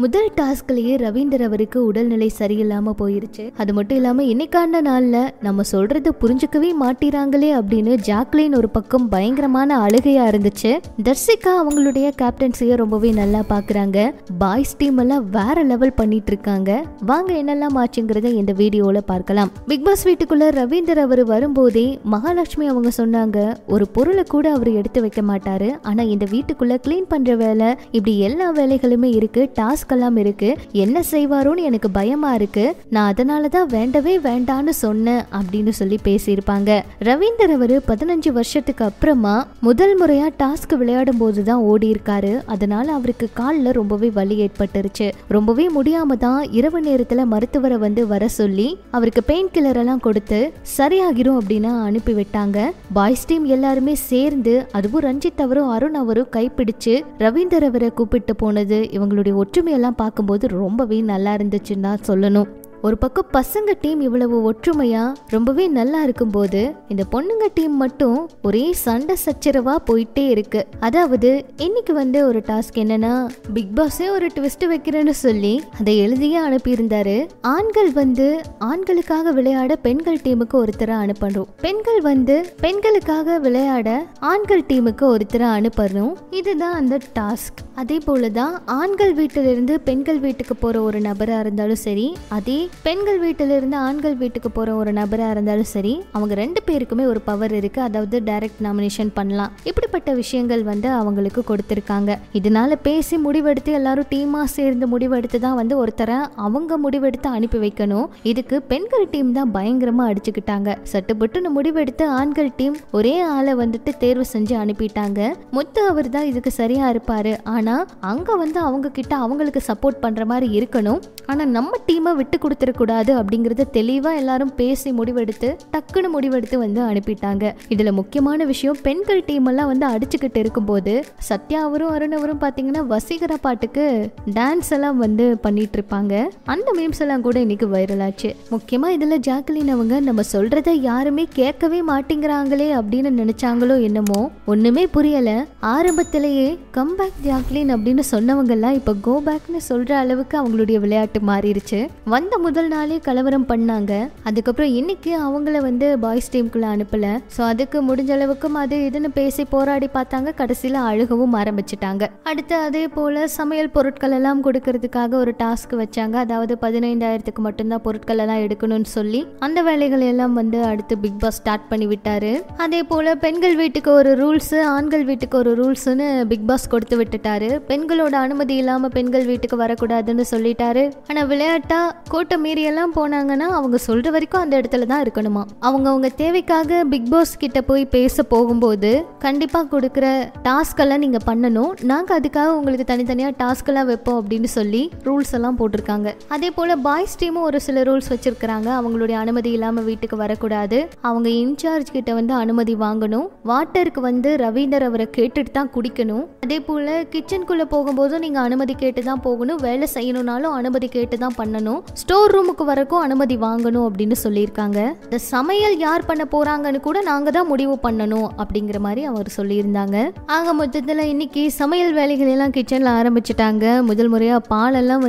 முதல் டாஸ்க்லயே ரவீந்தர் அவருக்கு உடல்நிலை சரியில்லாம போயிருச்சு. அது மட்டும் இல்லாம இன்னைக்கான நாள்ல நம்ம சொல்றது புரிஞ்சுக்கவே மாட்டிறாங்களே அப்படின்னு ஜாக்லின் ஒரு பக்கம் பயங்கரமான அழுகையா இருந்துச்சு. தர்சிகா அவங்களுடைய கேப்டன்சிய ரொம்பவே நல்லா பாக்குறாங்க. பாய்ஸ் டீம் எல்லாம் வேற லெவல் பண்ணிட்டு இருக்காங்க. வாங்க என்னெல்லாம் ஆச்சுங்கிறத இந்த வீடியோல பார்க்கலாம். பிக் பாஸ் வீட்டுக்குள்ள ரவீந்தர் அவர் வரும்போதே மகாலட்சுமி அவங்க சொன்னாங்க, ஒரு பொருளை கூட அவர் எடுத்து வைக்க மாட்டாரு, ஆனா இந்த வீட்டுக்குள்ள கிளீன் பண்ற வேலை இப்படி எல்லா வேலைகளுமே இருக்கு, டாஸ்க் எல்லாம் இருக்கு, என்ன செய்வாரோன்னு எனக்கு பயமா இருக்கு, நான் அதனாலதான் வேண்டவே வேண்டான்னு சொன்னேன் அப்படின்னு சொல்லி பேசியிருப்பாங்க. ரவீந்தர் அவரு 15 வருஷத்துக்கு அப்புறமா முதல் முறையா டாஸ்க் விளையாடும் போதுதான் ஓடி இருக்காரு. அதனால அவருக்கு கால்ல ரொம்பவே வலி ஏற்பட்டுருச்சு. ரொம்பவே முடியாம தான் இரவு நேரத்துல மருத்துவரை வர சொல்லி அவருக்கு பெயின் கில்லர் எல்லாம் கொடுத்து சரியாகிரும் அப்படின்னு அனுப்பி விட்டாங்க. பாய்ஸ் டீம் எல்லாருமே சேர்ந்து, அதுவும் ரஞ்சித் அவரும் அருண் அவரும் கைப்பிடிச்சு ரவீந்தர் அவரை கூப்பிட்டு போனது, இவங்களுடைய ஒற்றுமை எல்லாம் பார்க்கும்போது ரொம்பவே நல்லா இருந்துச்சுன்னு தான் சொல்லணும். ஒரு பக்கம் பசங்க டீம் இவ்வளவு ஒற்றுமையா ரொம்பவே நல்லா இருக்கும்போது இந்த பொண்ணுங்க டீம் மட்டும் ஒரே சண்டை சச்சரவா போயிட்டே இருக்கு. அதாவது இன்னைக்கு ஒரு டாஸ்க் என்னன்னா, பிக் பாஸே ஒரு ட்விஸ்ட் வைக்கிறேன்னு சொல்லி அதை எழுதியே அனுப்பியிருந்தாரு. ஆண்கள் ஆண்களுக்காக விளையாட பெண்கள் டீமுக்கு ஒருத்தரை அனுப்பணும், பெண்கள் பெண்களுக்காக விளையாட ஆண்கள் டீமுக்கு ஒருத்தரை அனுப்பணும். இதுதான் அந்த டாஸ்க். அதே போலதான் ஆண்கள் வீட்டிலிருந்து பெண்கள் வீட்டுக்கு போற ஒரு நபரா இருந்தாலும் சரி, அதே பெண்கள் வீட்டிலிருந்து ஆண்கள் வீட்டுக்கு போற ஒரு நபரா இருந்தாலும் சரி, அவங்க 2 பேருக்குமே ஒரு பவர் இருக்கு. அதாவது டைரக்ட் நாமினேஷன் பண்ணலாம். இப்படிப்பட்ட விஷயங்கள் அவங்களுக்கு கொடுத்திருக்காங்க. இதனால பேசி முடிவெடுத்து எல்லாரும் டீமா சேர்ந்து முடிவெடுத்து தான் ஒருத்தரை அவங்க முடிவெடுத்து அனுப்பி வைக்கணும். இதுக்கு பெண்கள் டீம் தான் பயங்கரமா அடிச்சுக்கிட்டாங்க. சட்டுப்பட்டு முடிவெடுத்து ஆண்கள் டீம் ஒரே ஆளை தேர்வு செஞ்சு அனுப்பிட்டாங்க. முத்து அவர் தான் இதுக்கு சரியா இருப்பாரு. ஆனா அங்க அவங்க கிட்ட அவங்களுக்கு சப்போர்ட் பண்ற மாதிரி இருக்கணும். ஆனா நம்ம டீமை விட்டு கொடுத்துடக்கூடாது அப்படிங்கறத தெளிவா எல்லாரும் பேசி முடிவெடுத்து டக்குன்னு முடிவெடுத்து அனுப்பிட்டாங்க. இதுல முக்கியமான விஷயம், பெண்கள் டீம் எல்லாம் அடிச்சுக்கிட்டு இருக்கும்போது சத்யா அவரும் அருண் அவரும் பாத்தீங்கன்னா வசீகரா பாட்டுக்கு டான்ஸ் எல்லாம் பண்ணிட்டு இருப்பாங்க. அந்த மீம்ஸ் எல்லாம் கூட இன்னைக்கு வைரல் ஆச்சு. முக்கியமா இதுல ஜாக்லின் அவங்க நம்ம சொல்றத யாருமே கேட்கவே மாட்டேங்கிறாங்களே அப்படின்னு நினைச்சாங்களோ என்னமோ, ஒண்ணுமே புரியல. ஆரம்பத்திலேயே கம்பேக் ஜாக்லின் அப்படின்னு சொன்னவங்க எல்லாம் இப்ப கோ பேக்னு சொல்ற அளவுக்கு அவங்களுடைய விளையாட்டு மாறிடுச்சு. வந்த முதல் நாளே கலவரம் பண்ணாங்க. அதுக்கப்புறம் இன்னைக்கு அவங்கள பாய்ஸ் டீமுக்குள்ள அனுப்பல. சோ அதுக்கு முடிஞ்ச அளவுக்கும் அது இதுன்னு பேசி போராடி பார்த்தாங்க. கடைசியில அழுகவும் ஆரம்பிச்சுட்டாங்க. அடுத்து அதே போல சமையல் பொருட்கள் எல்லாம் கொடுக்கறதுக்காக ஒரு டாஸ்க் வச்சாங்க. அதாவது 15,000க்கு மட்டும்தான் பொருட்கள் எல்லாம் எடுக்கணும்னு சொல்லி அந்த வேலைகளை எல்லாம் அடுத்து பிக் பாஸ் ஸ்டார்ட் பண்ணி விட்டாரு. அதே போல பெண்கள் வீட்டுக்கு ஒரு ரூல்ஸ், ஆண்கள் வீட்டுக்கு ஒரு ரூல்ஸ்னு பிக் பாஸ் கொடுத்து விட்டுட்டாரு. பெண்களோட அனுமதி இல்லாம பெண்கள் வீட்டுக்கு வரக்கூடாதுன்னு சொல்லிட்டாரு. ஆனா விளையாட்டா கூட்டம் மீறி எல்லாம் போனாங்கன்னா அவங்க சொல்ற வரைக்கும் அந்த இடத்துல தான் இருக்கணுமா. அவங்க தேவைக்காக பிக் பாஸ் கிட்ட போய் பேச போகும்போது கண்டிப்பா கொடுக்கிற டாஸ்க் எல்லாம் நீங்க பண்ணணும், நாங்க அதுக்காக உங்களுக்கு தனித்தனியா டாஸ்க் எல்லாம் வைப்போம் அப்படின்னு சொல்லி ரூல்ஸ் எல்லாம் போட்டிருக்காங்க. அதே போல பாய்ஸ் டீமும் ஒரு சில ரூல்ஸ் வச்சிருக்காங்க. அவங்களுடைய அனுமதி இல்லாம வீட்டுக்கு வரக்கூடாது, அவங்க இன்சார்ஜ் கிட்ட அனுமதி வாங்கணும், வாட்டருக்கு ரவீந்தர் அவரை கேட்டுட்டு தான் குடிக்கணும். அதே போல கிச்சனுக்குள்ள போகும்போதும் நீங்க அனுமதி கேட்டு தான் போகணும், வேலை செய்யணும்னாலும் அனுமதி கேட்டு தான் பண்ணணும், ஸ்டோர் ரூமுக்கு வரக்கும் அனுமதி வாங்கணும் அப்படின்னு சொல்லியிருக்காங்க. இந்த சமையல் யார் பண்ண போறாங்கன்னு கூட நாங்க தான் முடிவு பண்ணணும் அப்படிங்கிற மாதிரி அவர் சொல்லியிருந்தாங்க. ஆக மொத்தத்துல இன்னைக்கு சமையல் வேலைகள் எல்லாம் கிச்சன்ல ஆரம்பிச்சுட்டாங்க. முதல் முறையா பால் எல்லாம்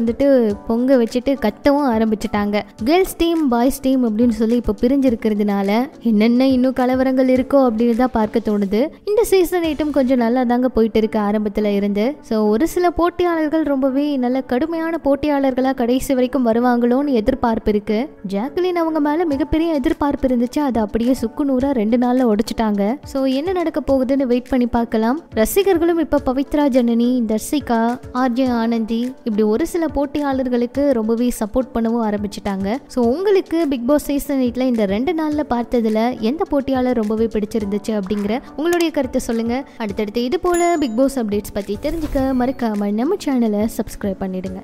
பொங்க வச்சுட்டு கத்தவும் ஆரம்பிச்சுட்டாங்க. கேர்ள்ஸ் டீம் பாய்ஸ் டீம் அப்படின்னு சொல்லி இப்ப பிரிஞ்சிருக்கிறதுனால என்னென்ன இன்னும் கலவரங்கள் இருக்கோ அப்படின்னு தான் பார்க்க தோணுது. இந்த சீசன் 8 கொஞ்சம் நல்லா தாங்க போயிட்டு இருக்கு ஆரம்பத்துல இருந்து. ஸோ ஒரு சில போட்டியாளர்கள் ரொம்பவே நல்ல கடுமையான போட்டியாளர்களா கடைசி வரைக்கும் வருவாங்களோன்னு எதிர்பார்ப்பு இருக்கு. ஜாக்லின் அவங்க மேல மிகப்பெரிய எதிர்பார்ப்பு இருந்துச்சு. அது அப்படியே சுக்குநூறா 2 நாள்ல உடைச்சிட்டாங்க. சோ என்ன நடக்க போகுதுன்னு வெயிட் பண்ணி பார்க்கலாம். ரசிகர்களும் இப்ப பவித்ரா ஜனனி, தர்சிகா, ஆர்ஜே ஆனந்தி இப்படி ஒரு சில போட்டியாளர்களுக்கு ரொம்பவே சப்போர்ட் பண்ணவும் ஆரம்பிச்சுட்டாங்க. சோ உங்களுக்கு பிக் பாஸ் சீசன் 8ல இந்த 2 நாள்ல பார்த்ததுல எந்த போட்டியாளர் ரொம்பவே பிடிச்சிருந்துச்சு அப்படிங்கிற உங்களுடைய கருத்தை சொல்லுங்க. அடுத்தடுத்து இது போல பிக் பாஸ் அப்டேட்ஸ் பத்தி தெரிஞ்சுக்க மறக்காம நம்ம சேனலை சப்ஸ்கிரைப் பண்ணிடுங்க.